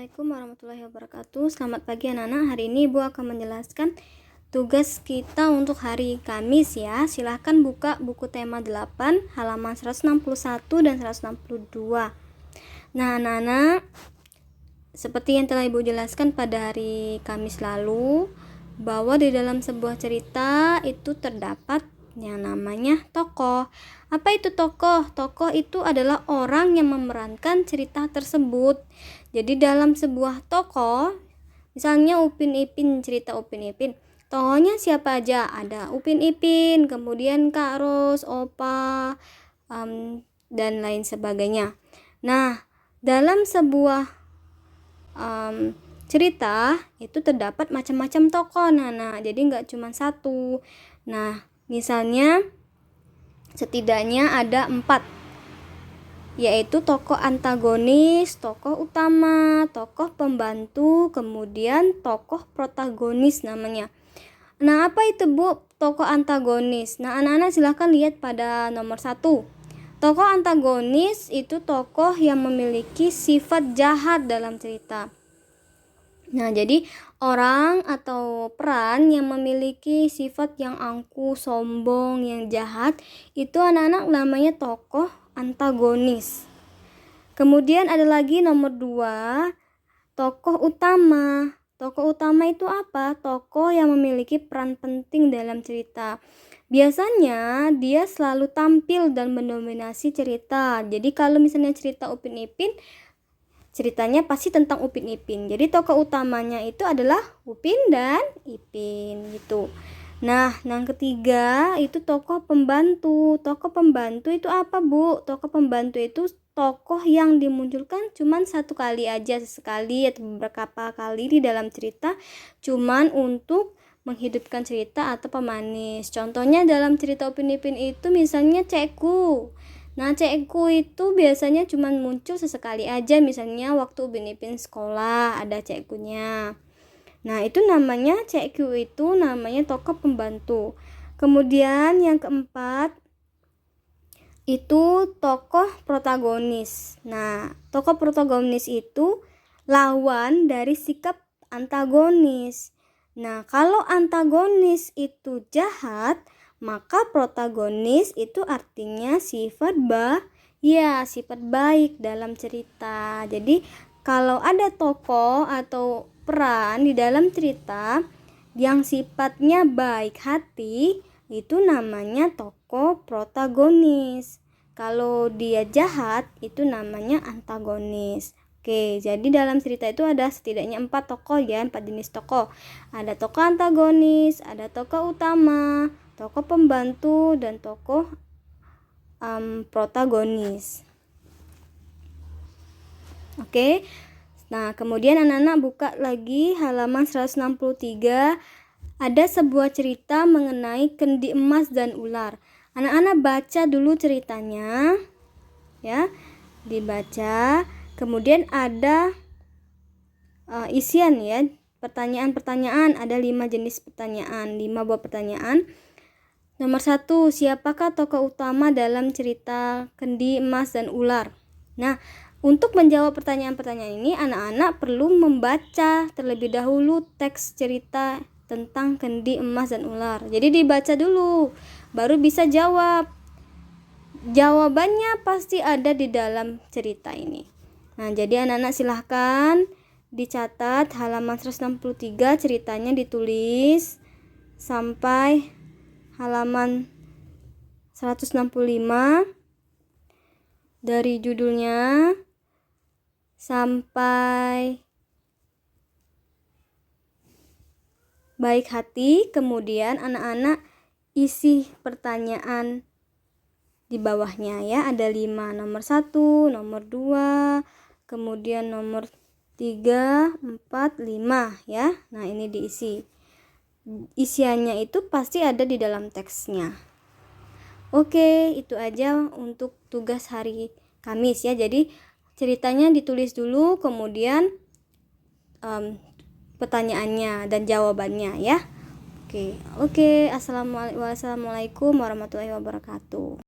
Assalamualaikum warahmatullahi wabarakatuh. Selamat pagi anak-anak. Hari ini Ibu akan menjelaskan tugas kita untuk hari Kamis ya. Silahkan buka buku tema 8 halaman 161 dan 162. Nah anak-anak, seperti yang telah Ibu jelaskan pada hari Kamis lalu, bahwa di dalam sebuah cerita itu terdapat yang namanya tokoh. Apa itu tokoh? Tokoh itu adalah orang yang memerankan cerita tersebut. Jadi dalam sebuah tokoh, misalnya Upin Ipin, cerita Upin Ipin, tokohnya siapa aja? Ada Upin Ipin, kemudian Kak Ros, Opa, dan lain sebagainya. Nah, dalam sebuah cerita itu terdapat macam-macam tokoh. Nah, jadi nggak cuma satu. Nah, misalnya setidaknya ada 4, yaitu tokoh antagonis, tokoh utama, tokoh pembantu, kemudian tokoh protagonis namanya. Nah, apa itu Bu tokoh antagonis? Nah, anak-anak silahkan lihat pada nomor 1. Tokoh antagonis itu tokoh yang memiliki sifat jahat dalam cerita. Nah, jadi orang atau peran yang memiliki sifat yang angkuh, sombong, yang jahat, itu anak-anak namanya tokoh antagonis. Kemudian ada lagi nomor 2, tokoh utama. Tokoh utama itu apa? Tokoh yang memiliki peran penting dalam cerita. Biasanya dia selalu tampil dan mendominasi cerita. Jadi kalau misalnya cerita Upin Ipin, ceritanya pasti tentang Upin Ipin. Jadi tokoh utamanya itu adalah Upin dan Ipin gitu. Nah, yang ketiga itu tokoh pembantu. Tokoh pembantu itu apa, Bu? Tokoh pembantu itu tokoh yang dimunculkan cuman satu kali aja, sesekali atau beberapa kali di dalam cerita, cuman untuk menghidupkan cerita atau pemanis. Contohnya dalam cerita Upin Ipin itu misalnya Cekku. Nah, Cekku itu biasanya cuma muncul sesekali aja, misalnya waktu Upin Ipin sekolah ada Cekkunya. Nah, itu namanya Cekku, itu namanya tokoh pembantu. Kemudian yang keempat itu tokoh protagonis. Nah, tokoh protagonis itu lawan dari sikap antagonis. Nah, kalau antagonis itu jahat, maka protagonis itu artinya sifat sifat baik dalam cerita. Jadi kalau ada tokoh atau peran di dalam cerita yang sifatnya baik hati, itu namanya tokoh protagonis. Kalau dia jahat, itu namanya antagonis. Oke, jadi dalam cerita itu ada setidaknya 4 tokoh ya, 4 jenis tokoh. Ada tokoh antagonis, ada tokoh utama, tokoh pembantu, dan tokoh protagonis. Oke. Nah, kemudian anak-anak buka lagi halaman 163. Ada sebuah cerita mengenai kendi emas dan ular. Anak-anak baca dulu ceritanya. Ya. Dibaca. Kemudian ada isian ya. Pertanyaan-pertanyaan, ada 5 jenis pertanyaan, 5 buah pertanyaan. Nomor 1, siapakah tokoh utama dalam cerita kendi emas dan ular? Nah, untuk menjawab pertanyaan-pertanyaan ini, anak-anak perlu membaca terlebih dahulu teks cerita tentang kendi emas dan ular. Jadi dibaca dulu, baru bisa jawab. Jawabannya pasti ada di dalam cerita ini. Nah, jadi anak-anak silahkan dicatat halaman 163, ceritanya ditulis sampai halaman 165, dari judulnya sampai baik hati. Kemudian anak-anak isi pertanyaan di bawahnya ya, ada 5, nomor 1, nomor 2, kemudian nomor 3, 4, 5 ya. Nah, ini diisi. Isiannya itu pasti ada di dalam teksnya. Oke, itu aja untuk tugas hari Kamis ya. Jadi ceritanya ditulis dulu, kemudian pertanyaannya dan jawabannya ya. Oke. Assalamualaikum warahmatullahi wabarakatuh.